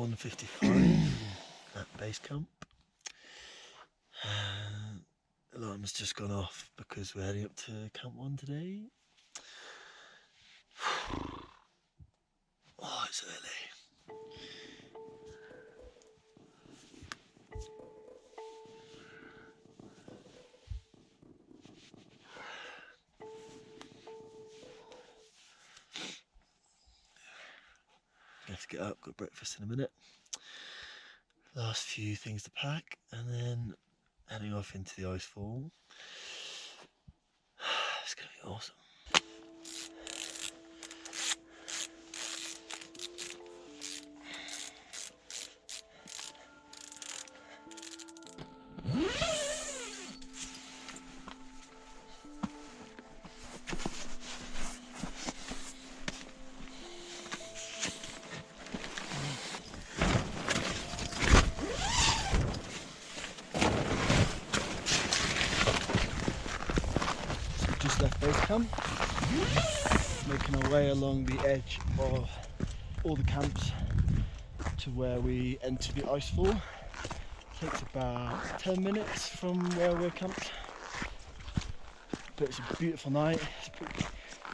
1:55 at base camp. Alarm's just gone off because we're heading up to Camp 1 today. Oh, it's early. I have to get up, got breakfast in a minute. Last few things to pack, and then heading off into the icefall. It's gonna be awesome. Left base camp, making our way along the edge of all the camps to where we enter the icefall. Takes about 10 minutes from where we're camped, but it's a beautiful night. It's pretty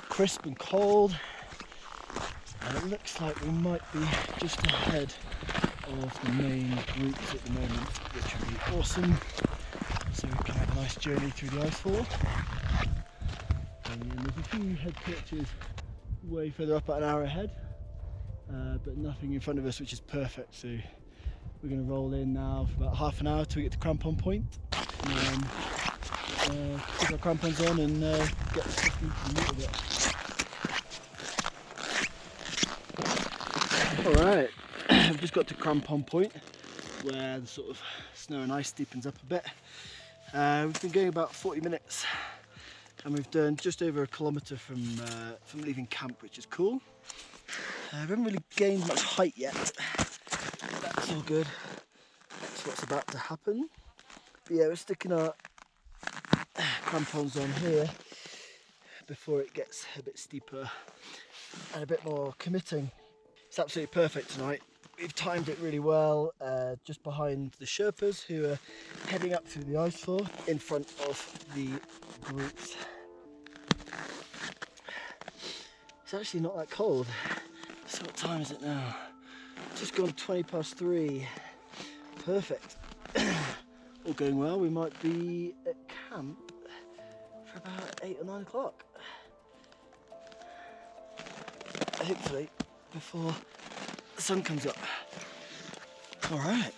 crisp and cold, and it looks like we might be just ahead of the main groups at the moment, which would be awesome, so we can have a nice journey through the icefall. And there's a few head torches way further up, about an hour ahead, but nothing in front of us, which is perfect. So we're going to roll in now for about half an hour till we get to crampon point, and then put our crampons on and get stuck into the meat of it. Alright, I've just got to crampon point where the sort of snow and ice steepens up a bit. We've been going about 40 minutes. And we've done just over a kilometre from leaving camp, which is cool. We haven't really gained much height yet. That's all good. That's what's about to happen. But yeah, we're sticking our crampons on here before it gets a bit steeper and a bit more committing. It's absolutely perfect tonight. We've timed it really well, just behind the Sherpas who are heading up through the icefall in front of the groups. It's actually not that cold. So what time is it now? Just gone 3:20. Perfect. All going well. We might be at camp for about 8 or 9 o'clock. Hopefully before the sun comes up. All right.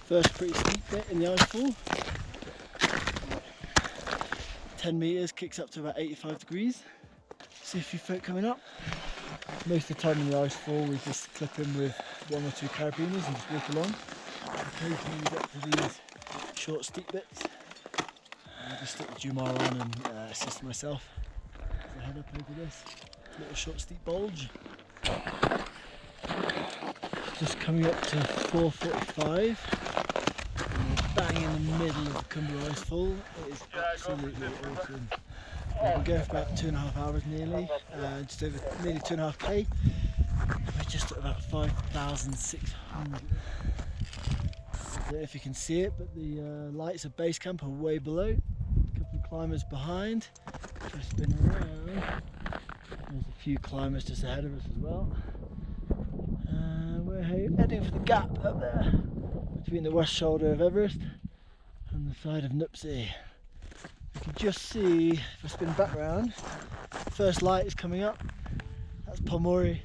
First pretty steep bit in the icefall. 10 metres, kicks up to about 85 degrees. See a few folk coming up. Most of the time in the icefall we just clip in with 1 or 2 carabiners and just walk along. Occasionally we get to these short steep bits. I just stick the Jumar on and assist myself as I head up over this little short steep bulge. Just coming up to 4:45. Bang in the middle of the Khumbu icefall. It is absolutely awesome. We've been going for about 2.5 hours nearly, just over nearly 2.5k. We're just at about 5,600. I don't know if you can see it, but the lights of base camp are way below. A couple of climbers behind. Just spin around. There's a few climbers just ahead of us as well. We're heading for the gap up there between the west shoulder of Everest and the side of Lhotse. You can just see, if I spin back round, the first light is coming up. That's Pomori,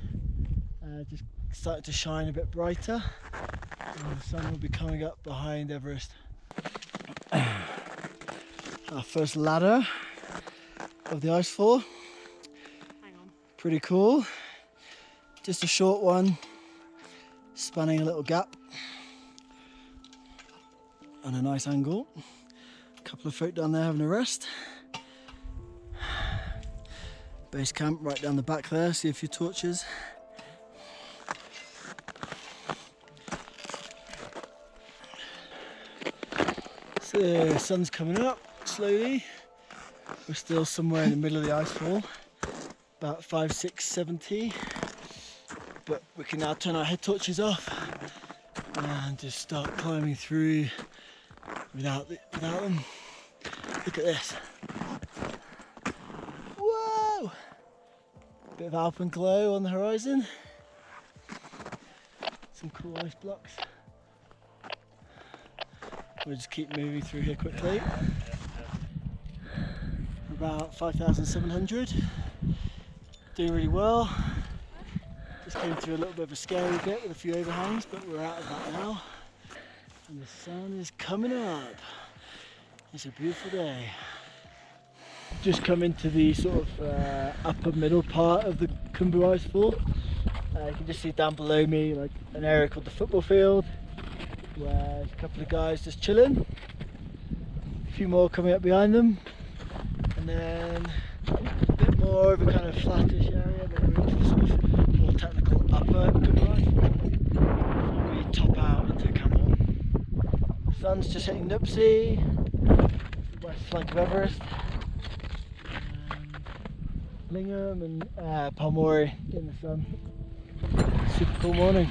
just starting to shine a bit brighter, and the sun will be coming up behind Everest. Our first ladder of the icefall. Hang on. Pretty cool. Just a short one, spanning a little gap on a nice angle. A couple of folk down there having a rest. Base camp right down the back there, see a few torches. So the sun's coming up slowly. We're still somewhere in the middle of the icefall, about 5, 6, 70. But we can now turn our head torches off and just start climbing through without them. Look at this. Whoa! Bit of alpenglow on the horizon. Some cool ice blocks. We'll just keep moving through here quickly. We're about 5,700. Doing really well. Just came through a little bit of a scary bit with a few overhangs, but we're out of that now. And the sun is coming up. It's a beautiful day. Just come into the sort of upper middle part of the Khumbu icefall. You can just see down below me like an area called the football field, where there's a couple of guys just chilling. A few more coming up behind them, and then a bit more of a kind of flattish area. Then we're into the sort of more technical upper Khumbu icefall before we top out into Camp 1. The sun's just hitting Lhotse, the west flank of Everest, Lingham and Palmori in the sun. Super cool morning.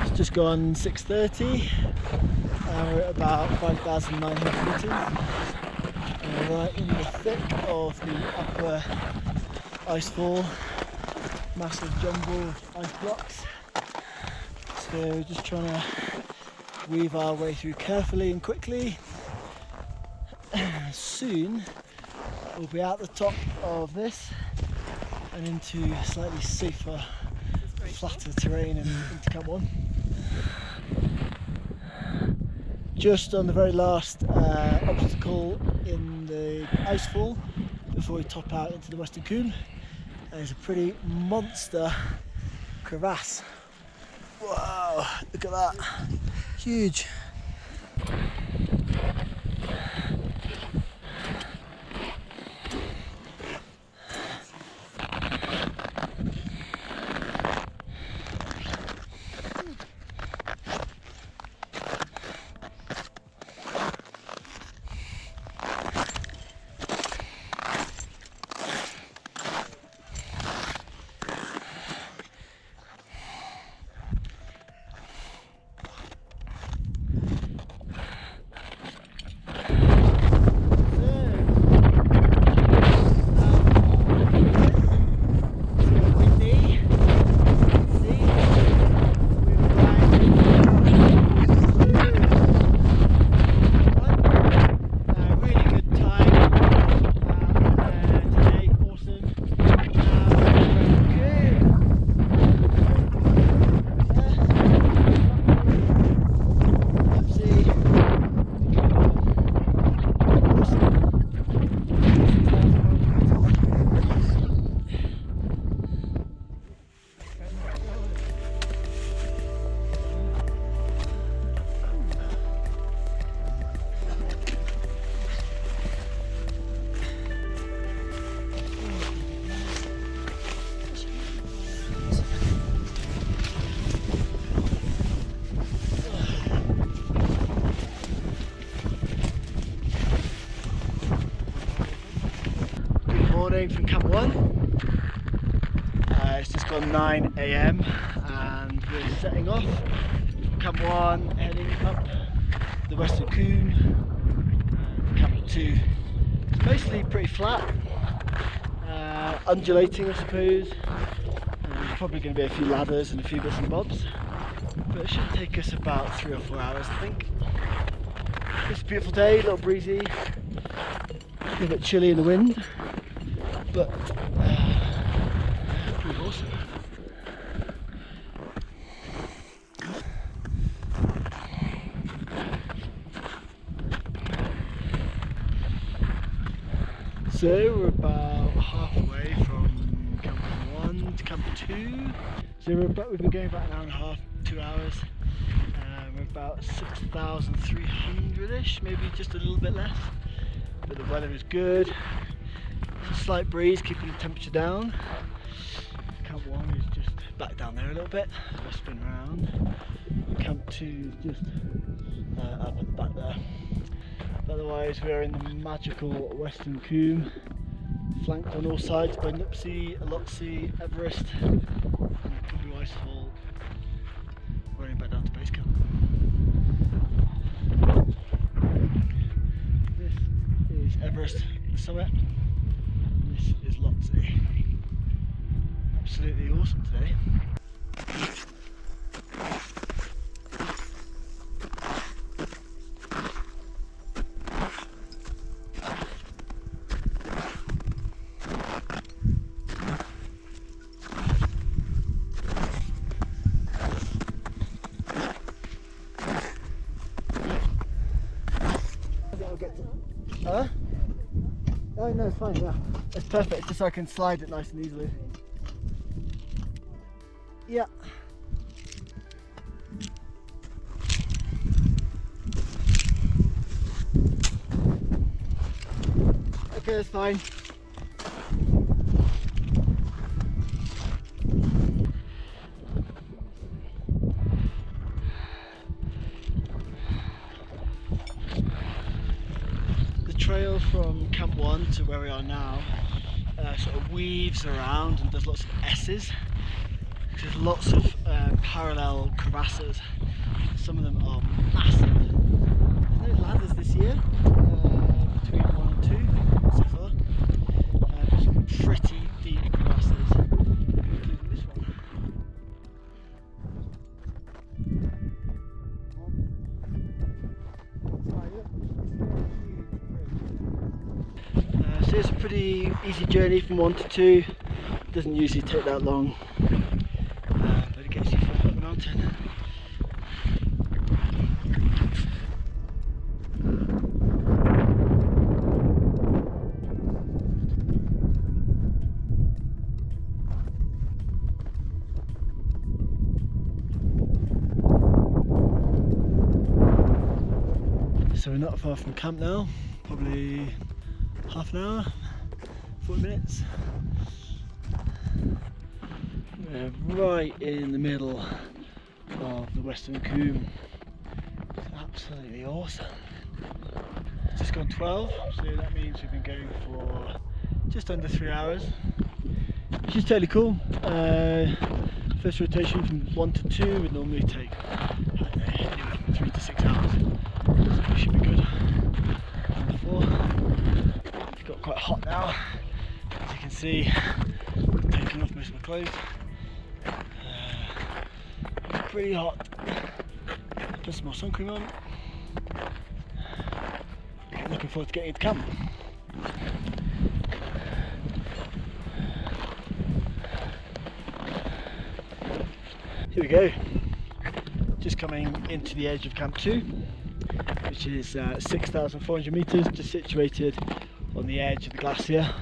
It's just gone 6:30 and we're at about 5,900 metres. And we're right in the thick of the upper icefall, massive jumble ice blocks. So we're just trying to weave our way through carefully and quickly. Soon we'll be at the top of this and into slightly safer, flatter terrain and into Camp 1. Just on the very last obstacle in the icefall before we top out into the Western Cwm, there's a pretty monster crevasse. Wow, look at that, huge. From Camp 1. It's just gone 9 AM and we're setting off from Camp 1, heading up the Western Cwm and Camp 2. It's basically pretty flat, undulating I suppose. There's probably going to be a few ladders and a few bits and bobs, but it should take us about 3 or 4 hours I think. It's a beautiful day, a little breezy, a little bit chilly in the wind. But pretty awesome. So we're about halfway from Camp 1 to Camp 2. So we've been going about an hour and a half, 2 hours. We're about 6,300-ish, maybe just a little bit less. But the weather is good. A slight breeze keeping the temperature down. Camp 1 is just back down there a little bit. I'll spin around. Camp 2 is just up at the back there. Otherwise, we're in the magical Western Khumbu, flanked on all sides by Lhotse, Everest, and Khumbu Icefall. Running back down to base camp. This is Everest summit. This is Lhotse. Absolutely awesome today. Huh? Oh no, it's fine, yeah. It's perfect, just so I can slide it nice and easily. Yeah. Okay, that's fine. Trail from Camp 1 to where we are now sort of weaves around and does lots of S's. There's lots of parallel crevasses. Some of them are massive. There's no ladders this year, between 1 and 2 so far. Some pretty deep crevasses, including this one. So it's a pretty easy journey from 1 to 2. It doesn't usually take that long, but it gets you further up the mountain. So we're not far from camp now, probably half an hour, 40 minutes. We're right in the middle of the Western Khumbu. It's absolutely awesome. It's just gone 12, so that means we've been going for just under 3 hours, which is totally cool. First rotation from 1 to 2 would normally take, I don't know, anywhere from 3 to 6 hours, so we should be good. Number 4. Got quite hot now, as you can see. I'm taking off most of my clothes. Pretty hot. Put some more sun cream on. Looking forward to getting into camp. Here we go. Just coming into the edge of Camp 2, which is 6,400 metres, just situated on the edge of the glacier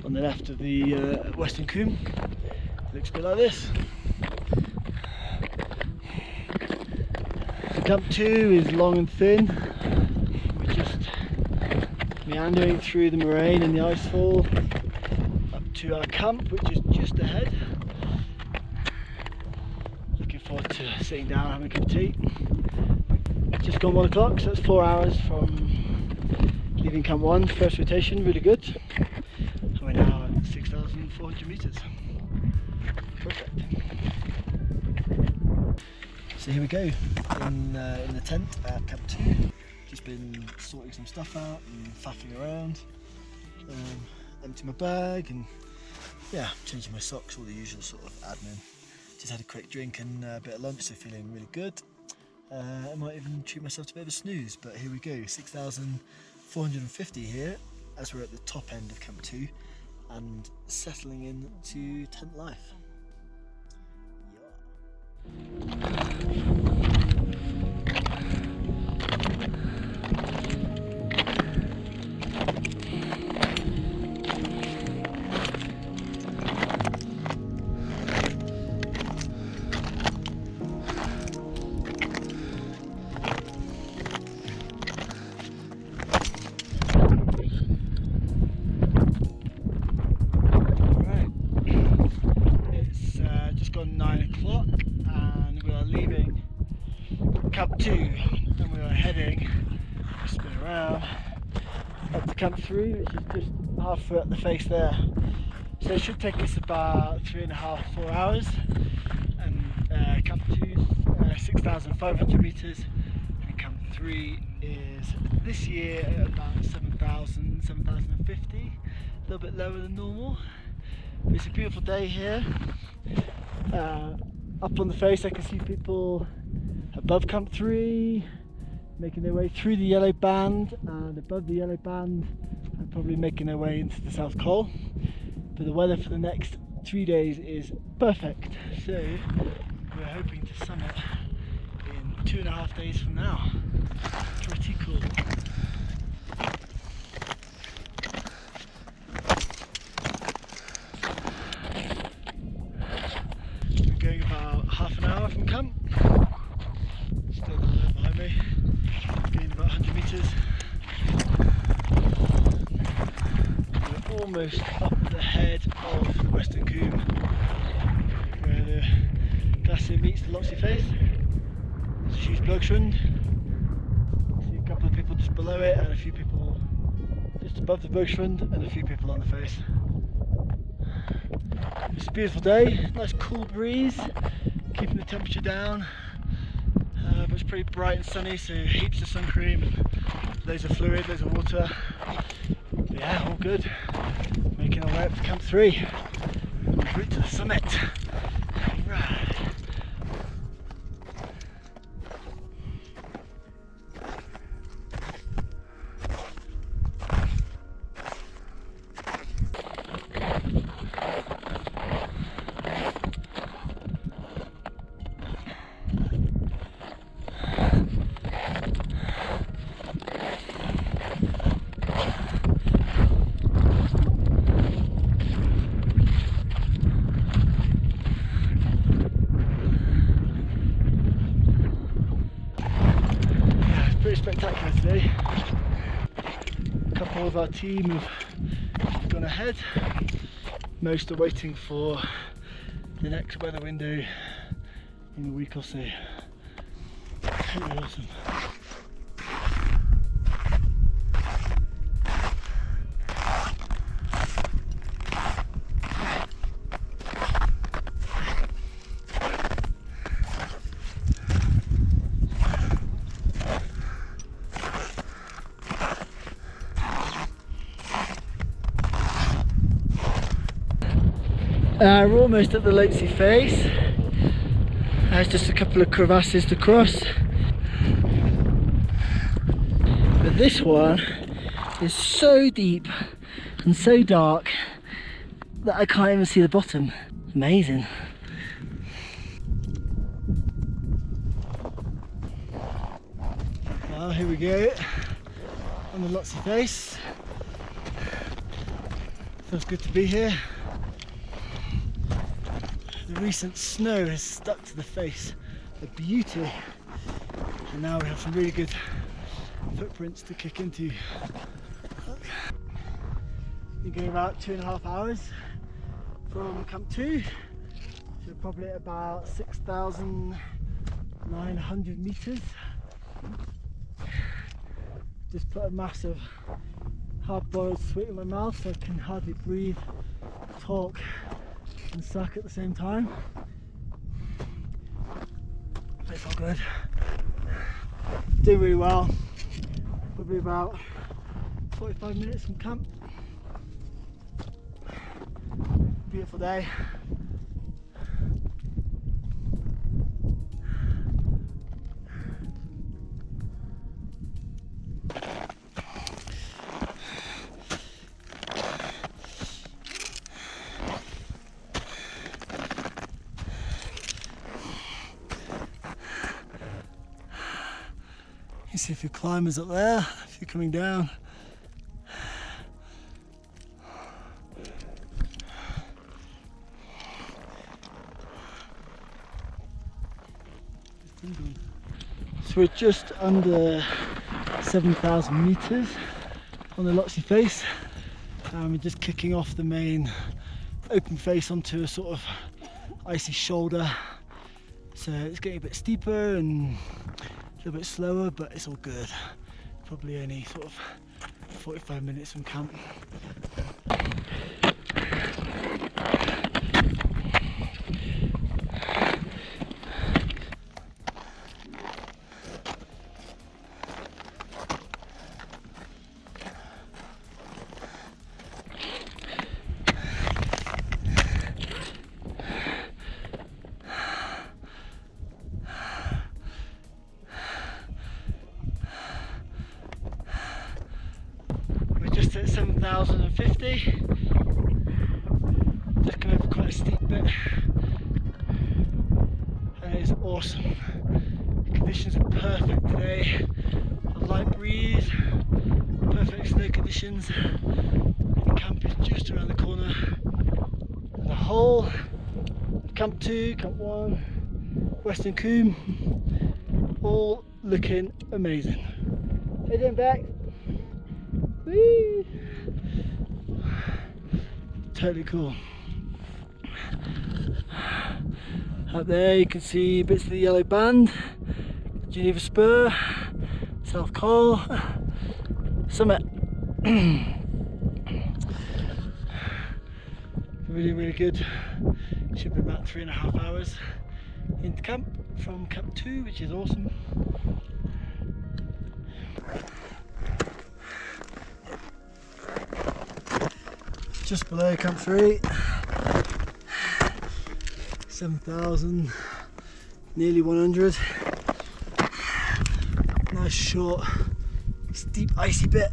on the left of the Western Khumbu. Looks a bit like this. So Camp 2 is long and thin. We're just meandering through the moraine and the icefall up to our camp, which is just ahead. Looking forward to sitting down, having a cup of tea. It's just gone 1 o'clock, so that's 4 hours from leaving Camp 1, first rotation, really good. And we're now at 6,400 metres. Perfect. So here we go, in the tent at Camp 2. Just been sorting some stuff out and faffing around. Empty my bag and yeah, changing my socks, all the usual sort of admin. Just had a quick drink and a bit of lunch, so feeling really good. I might even treat myself to a bit of a snooze, but here we go, 6,450 here as we're at the top end of Camp 2 and settling into tent life. around up to Camp 3, which is just halfway up the face there. So it should take us about 3.5–4 hours. And Camp 2 is 6,500 meters, and Camp 3 is this year at about 7,050, a little bit lower than normal. But it's a beautiful day here. Up on the face I can see people above Camp 3 making their way through the yellow band, and above the yellow band and probably making their way into the South Col. But the weather for the next 3 days is perfect, so we're hoping to summit in 2.5 days from now. Pretty cool. We're going about half an hour from camp. Still a little behind me. Gained about 100 meters. We're almost up at the head of the Western Coombe, where the glacier meets the Lhotse face. There's a huge bergschrund. See a couple of people just below it, and a few people just above the bergschrund, and a few people on the face. It's a beautiful day, nice cool breeze, keeping the temperature down. But it's pretty bright and sunny, so heaps of sun cream, and loads of fluid, loads of water. But yeah, all good. Making our way up to Camp 3, en route to the summit. Right. Pretty spectacular today. A couple of our team have gone ahead. Most are waiting for the next weather window in a week or so. Totally awesome. We're almost at the Lhotse face. There's just a couple of crevasses to cross. But this one is so deep and so dark that I can't even see the bottom. Amazing. Well, here we go on the Lhotse face. Feels good to be here. The recent snow has stuck to the face, a beauty, and now we have some really good footprints to kick into. Look. Been going about 2.5 hours from Camp 2, so probably at about 6,900 meters. Just put a massive hard-boiled sweet in my mouth so I can hardly breathe, talk and suck at the same time. But it's all good. Doing really well. Probably about 45 minutes from camp. Beautiful day. You see a few climbers up there, a few coming down. So we're just under 7,000 meters on the Lhotse face, and we're just kicking off the main open face onto a sort of icy shoulder. So it's getting a bit steeper and a little bit slower, but it's all good. probably only sort of 45 minutes from camp. Just at 7,050, just come over quite a steep bit, and it's awesome. The conditions are perfect today, a light breeze, perfect snow conditions. The camp is just around the corner, and the whole of Camp 2, Camp 1, Western Coombe, all looking amazing. Heading back. Whee! Totally cool. Up there you can see bits of the yellow band, Geneva Spur, South Col, summit. Really good. Should be about 3.5 hours into camp from Camp 2, which is awesome. Just below Camp 3, 7,000, nearly 100. Nice short, steep icy bit.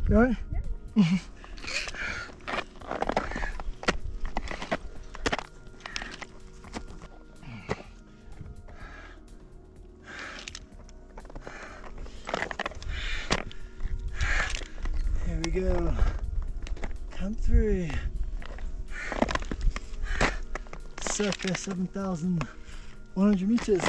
You alright? Yeah. Here we go. Camp 3. Circa 7,100 meters.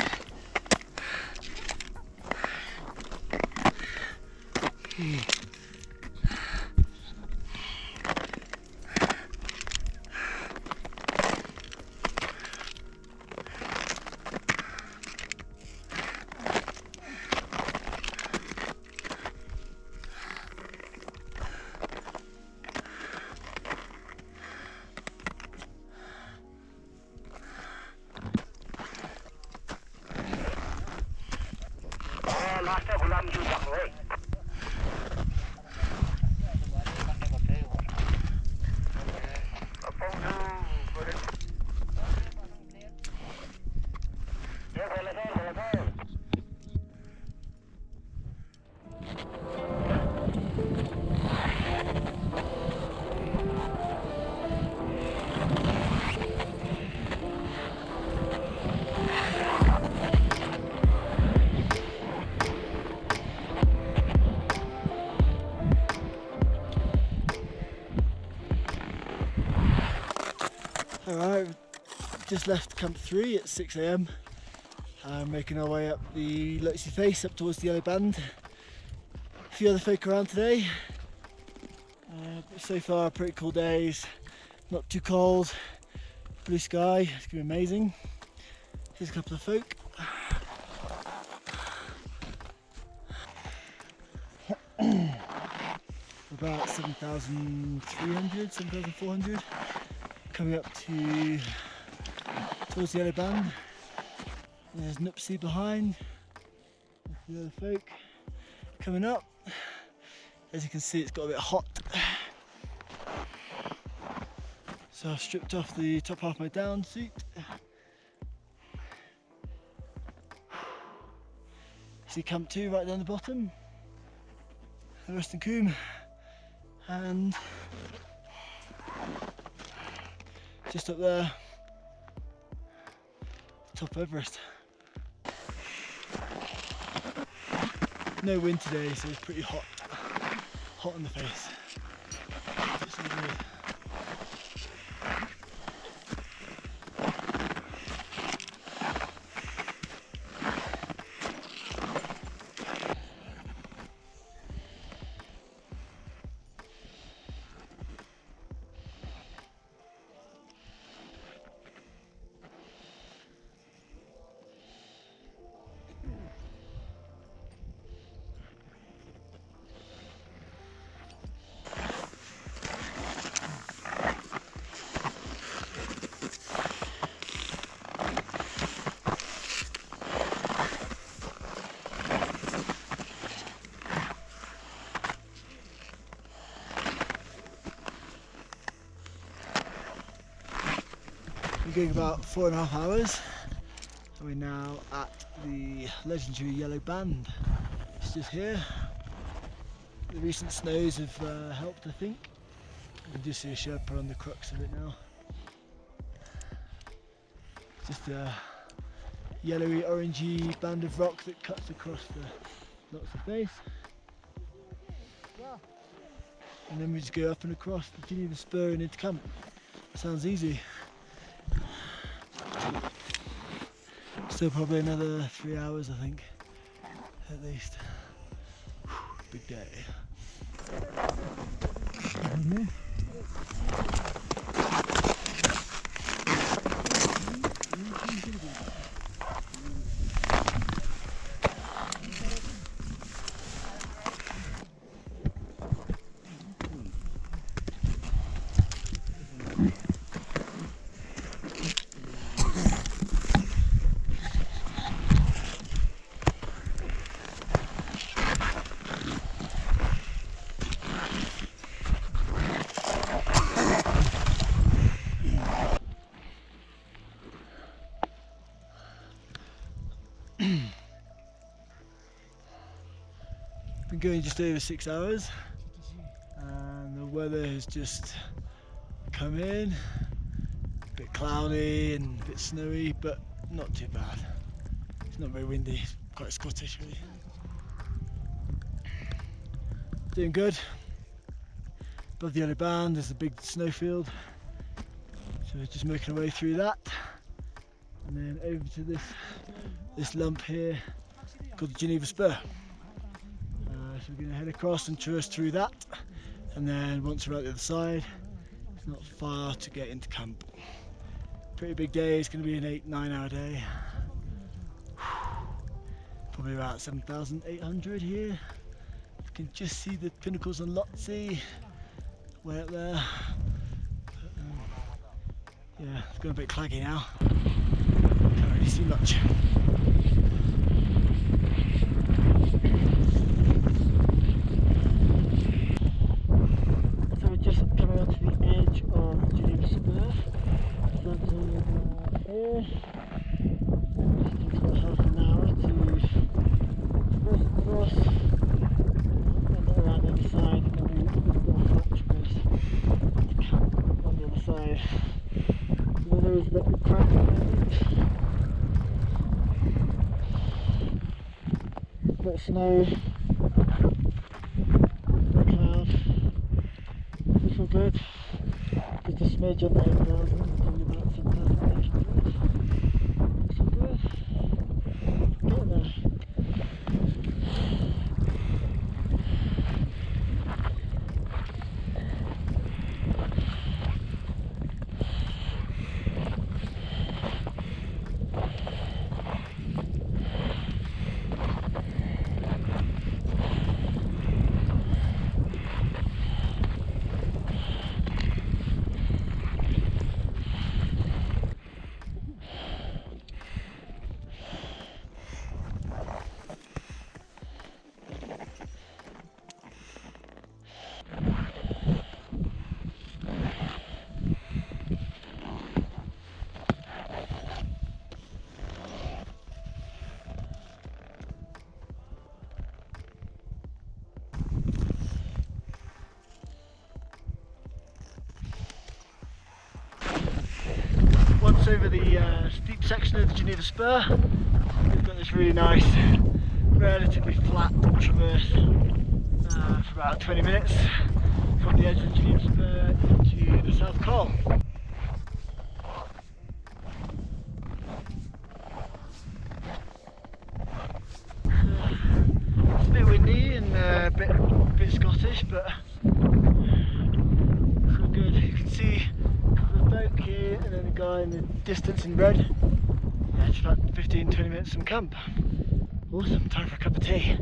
Alright, just left Camp 3 at 6 AM. Making our way up the Lhotse face up towards the yellow band. A few other folk around today. But so far pretty cool days, not too cold, blue sky, it's going to be amazing. Here's a couple of folk. About 7,300, 7,400. Coming up towards the yellow band. And there's Nupsi behind. There's the other folk coming up. As you can see, it's got a bit hot. So I've stripped off the top half of my down suit. See Camp 2 right down the bottom. Everest and Coombe. And just up there, top Everest. No wind today, so it's pretty hot. Hot in the face. It's so good. We're going about 4.5 hours, and we're now at the legendary yellow band. It's just here. The recent snows have helped, I think. You can just see a Sherpa on the crux of it now. Just a yellowy orangey band of rock that cuts across the Lhotse face. And then we just go up and across the Geneva Spur and into camp. Sounds easy. Still probably another 3 hours, I think, at least. Whew, big day. Been going just over 6 hours, and the weather has just come in, a bit cloudy and a bit snowy, but not too bad. It's not very windy, it's quite Scottish really. Doing good. Above the yellow band there's a big snowfield, so we're just making our way through that, and then over to this lump here called the Geneva Spur. So we're going to head across and traverse through that, and then once we're out the other side, it's not far to get into camp. Pretty big day, it's going to be an 8-9 hour day. Probably about 7,800 here. You can just see the pinnacles on Lhotse, way up there. But, yeah, it's going a bit claggy now. Can't really see much. Just coming onto the edge of the Geneva Spur. So that's all here. Just takes about half an hour to traverse across, and around the other side, and then we've got to traverse to camp on the other side. The weather is a bit crap at the moment. A bit of snow, a bit of cloud. Feel good. Just a smidge on the 8,000, probably about 7,800. Feel good. Getting there. Once over the steep section of the Geneva Spur, we've got this really nice, relatively flat traverse for about 20 minutes from the edge of the Geneva Spur into the South Col. It's a bit windy and a bit Scottish, but it's all good. You can see the folk here and then the guy in the distance in red. Yeah, it's about 15-20 minutes from camp. Awesome, time for a cup of tea.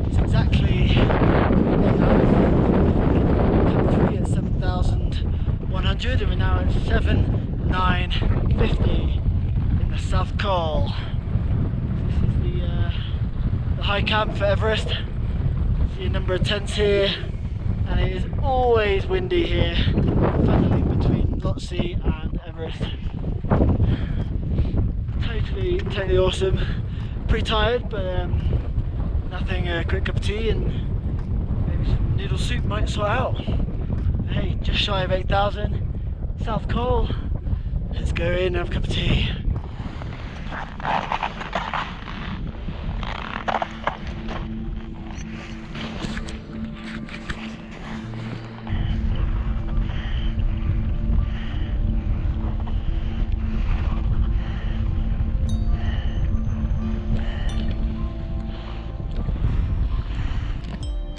It's exactly 8 hours. Camp 3 at 7,100 and we're now at 7,950 in the South Col. This is the high camp for Everest. See a number of tents here, and it is always windy here, funneling between Lhotse and Everest. Totally awesome. Pretty tired, but nothing, a quick cup of tea and maybe some noodle soup might sort out. Hey, just shy of 8,000, South Col. Let's go in and have a cup of tea.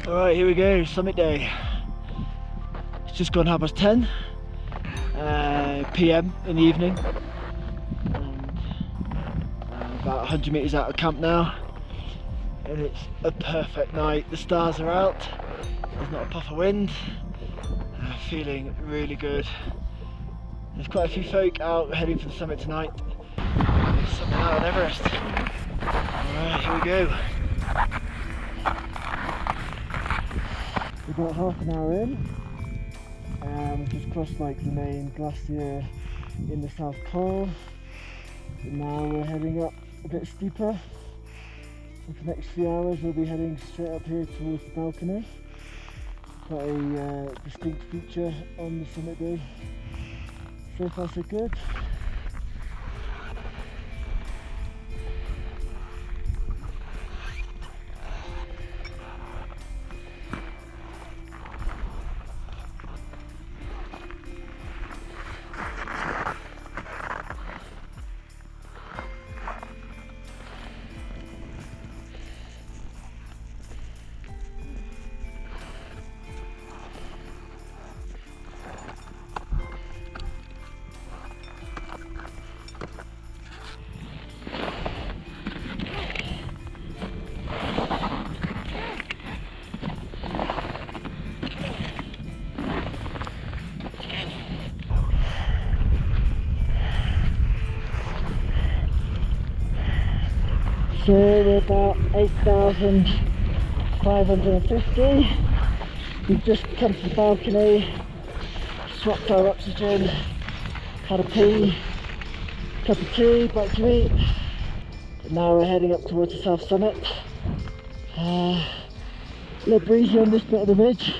Alright, here we go, summit day. It's just gone 10:30 PM in the evening. And about 100 metres out of camp now. And it's a perfect night. The stars are out, there's not a puff of wind. Feeling really good. There's quite a few folk out heading for the summit tonight. Summit out on Everest. Alright, here we go. We're about half an hour in. We've just crossed like the main glacier in the South Col. And now we're heading up a bit steeper. And for the next few hours we'll be heading straight up here towards the balcony. Quite a distinct feature on the summit day. So far so good. So we're about 8,550. We've just come to the balcony, swapped our oxygen, had a pee, cup of tea, bite to eat. And now we're heading up towards the south summit. A little breezy on this bit of the ridge,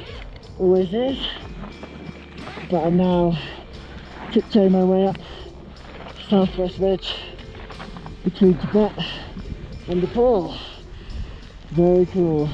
always is. But I'm now tiptoeing my way up the southwest ridge between Tibet and Nepal. Very cool.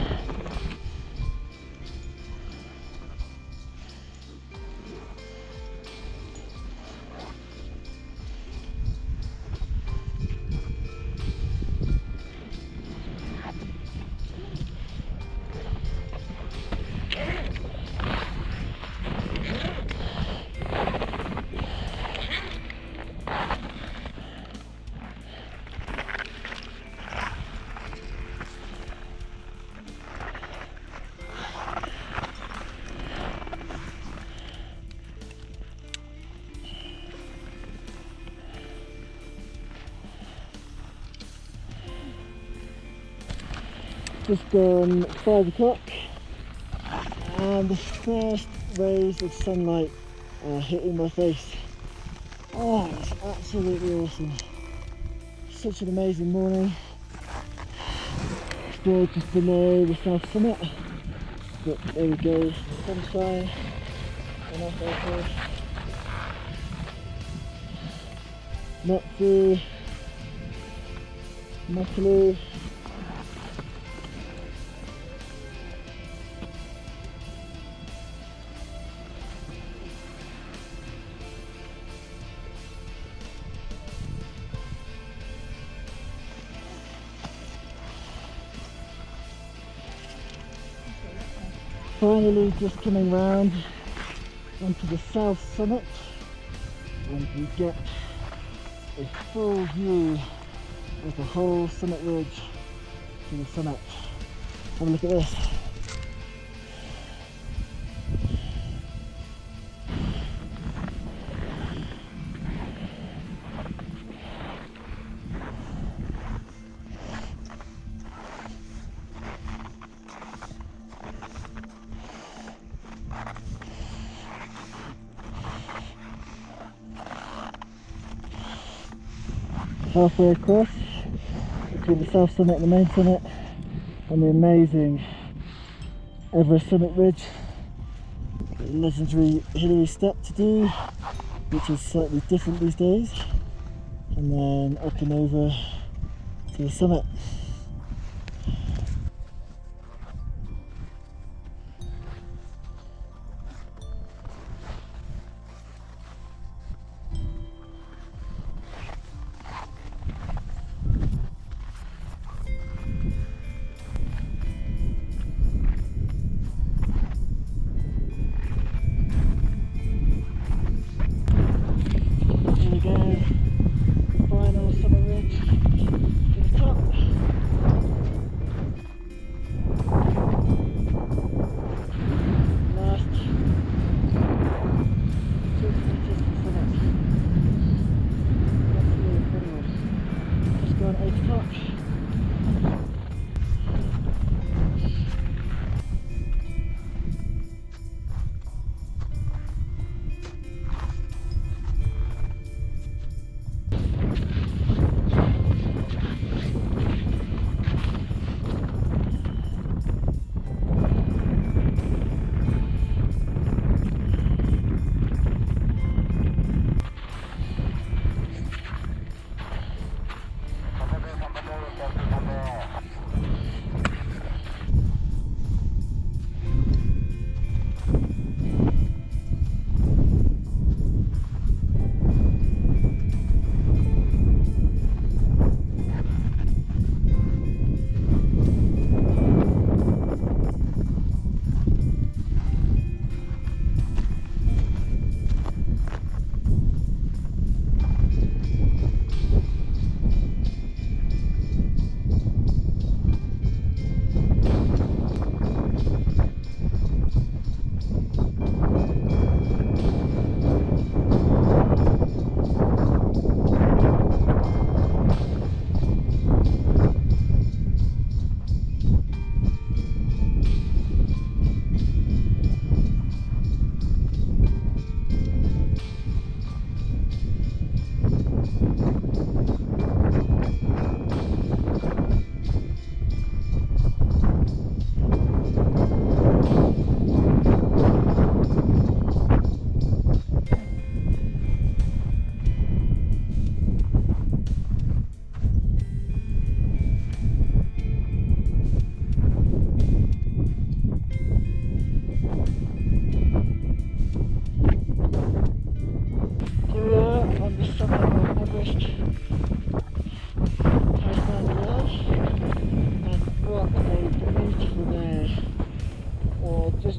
Just gone 5 o'clock and the first rays of sunlight are hitting my face. Oh, it's absolutely awesome. Such an amazing morning. Still just below the south summit, but there we go, the sunshine and off our course. Lhotse, Makalu. Finally just coming round onto the south summit, and we get a full view of the whole summit ridge to the summit. Have a look at this. halfway across between the south summit and the main summit, on the amazing Everest summit ridge. The legendary Hillary step to do, which is slightly different these days, and then up and over to the summit.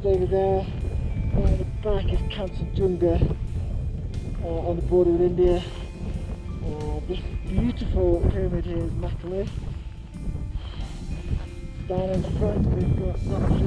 Over there, at the back is Kanchenjunga, on the border with India. This beautiful pyramid here is Makalu. Down in front we've got Lhotse